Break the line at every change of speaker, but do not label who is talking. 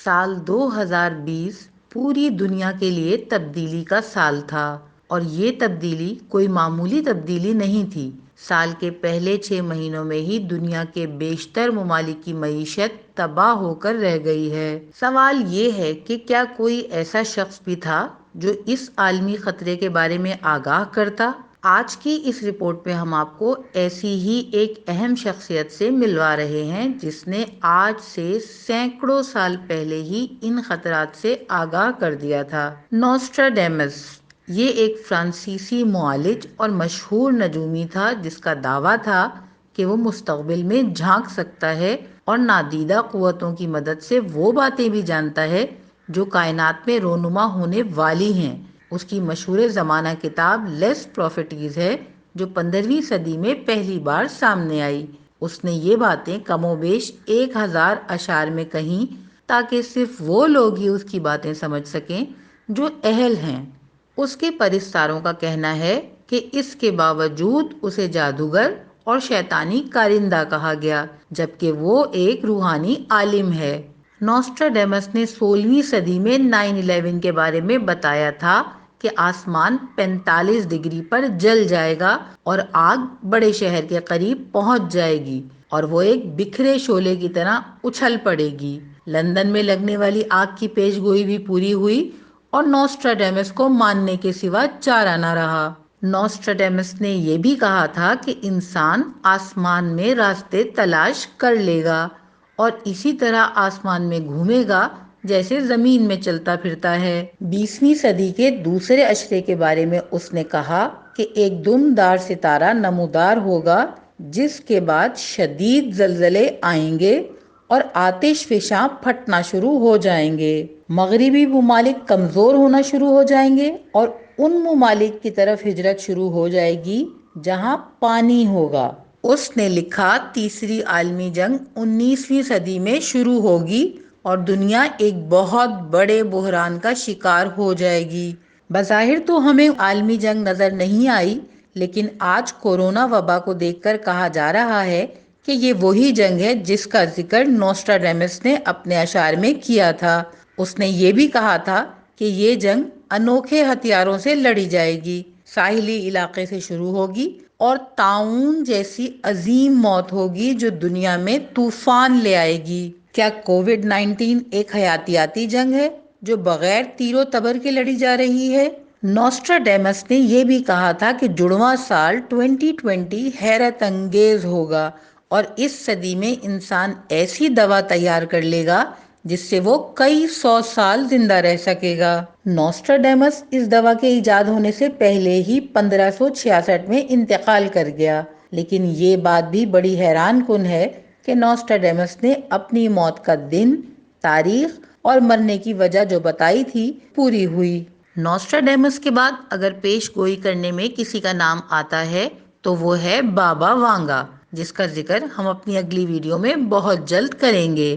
سال 2020 پوری دنیا کے لیے تبدیلی کا سال تھا، اور یہ تبدیلی کوئی معمولی تبدیلی نہیں تھی۔ سال کے پہلے 6 مہینوں میں ہی دنیا کے بیشتر ممالک کی معیشت تباہ ہو کر رہ گئی ہے۔ سوال یہ ہے کہ کیا کوئی ایسا شخص بھی تھا جو اس عالمی خطرے کے بارے میں آگاہ کرتا؟ آج کی اس رپورٹ میں ہم آپ کو ایسی ہی ایک اہم شخصیت سے ملوا رہے ہیں جس نے آج سے سینکڑوں سال پہلے ہی ان خطرات سے آگاہ کر دیا تھا۔ نوسٹراڈیمس یہ ایک فرانسیسی معالج اور مشہور نجومی تھا جس کا دعویٰ تھا کہ وہ مستقبل میں جھانک سکتا ہے اور نادیدہ قوتوں کی مدد سے وہ باتیں بھی جانتا ہے جو کائنات میں رونما ہونے والی ہیں۔ اس کی مشہور زمانہ کتاب لیس پروفیٹیز ہے جو 15ویں صدی میں پہلی بار سامنے آئی۔ اس نے یہ باتیں کم و بیش 1000 اشعار میں کہیں تاکہ صرف وہ لوگ ہی اس کی باتیں سمجھ سکیں جو اہل ہیں۔ اس کے پرستاروں کا کہنا ہے کہ اس کے باوجود اسے جادوگر اور شیطانی کارندہ کہا گیا، جبکہ وہ ایک روحانی عالم ہے۔ نوسٹراڈیمس نے 16ویں صدی میں 9/11 کے بارے میں بتایا تھا کہ آسمان 45 ڈگری پر جل جائے گا اور آگ بڑے شہر کے قریب پہنچ جائے گی اور وہ ایک بکھرے شعلے کی طرح اچھل پڑے گی۔ لندن میں لگنے والی آگ کی پیش گوئی بھی پوری ہوئی اور نوسٹراڈیمس کو ماننے کے سوا چارہ نہ رہا۔ نوسٹراڈیمس نے یہ بھی کہا تھا کہ انسان آسمان میں راستے تلاش کر لے گا اور اسی طرح آسمان میں گھومے گا جیسے زمین میں چلتا پھرتا ہے۔ 20ویں صدی کے دوسرے عشرے کے بارے میں اس نے کہا کہ ایک دم دار ستارہ نمودار ہوگا جس کے بعد شدید زلزلے آئیں گے اور آتش فشاں پھٹنا شروع ہو جائیں گے۔ مغربی ممالک کمزور ہونا شروع ہو جائیں گے اور ان ممالک کی طرف ہجرت شروع ہو جائے گی جہاں پانی ہوگا۔ اس نے لکھا تیسری عالمی جنگ 19ویں صدی میں شروع ہوگی اور دنیا ایک بہت بڑے بحران کا شکار ہو جائے گی۔ بظاہر تو ہمیں عالمی جنگ نظر نہیں آئی، لیکن آج کورونا وبا کو دیکھ کر کہا جا رہا ہے کہ یہ وہی جنگ ہے جس کا ذکر نوسٹراڈیمس نے اپنے اشعار میں کیا تھا۔ اس نے یہ بھی کہا تھا کہ یہ جنگ انوکھے ہتھیاروں سے لڑی جائے گی، ساحلی علاقے سے شروع ہوگی اور طاعون جیسی عظیم موت ہوگی جو دنیا میں طوفان لے آئے گی۔ کیا کووڈ-19 ایک حیاتیاتی جنگ ہے جو بغیر تیر و تبر کے لڑی جا رہی ہے؟ نوسٹراڈیمس نے یہ بھی کہا تھا کہ جڑواں سال 2020 حیرت انگیز ہوگا اور اس صدی میں انسان ایسی دوا تیار کر لے گا جس سے وہ کئی 100 سال زندہ رہ سکے گا۔ نوسٹراڈیمس اس دوا کے ایجاد ہونے سے پہلے ہی 1566 میں انتقال کر گیا، لیکن یہ بات بھی بڑی حیران کن ہے کہ نوسٹراڈیمس نے اپنی موت کا دن، تاریخ اور مرنے کی وجہ جو بتائی تھی پوری ہوئی۔ نوسٹراڈیمس کے بعد اگر پیش گوئی کرنے میں کسی کا نام آتا ہے تو وہ ہے بابا وانگا، جس کا ذکر ہم اپنی اگلی ویڈیو میں بہت جلد کریں گے۔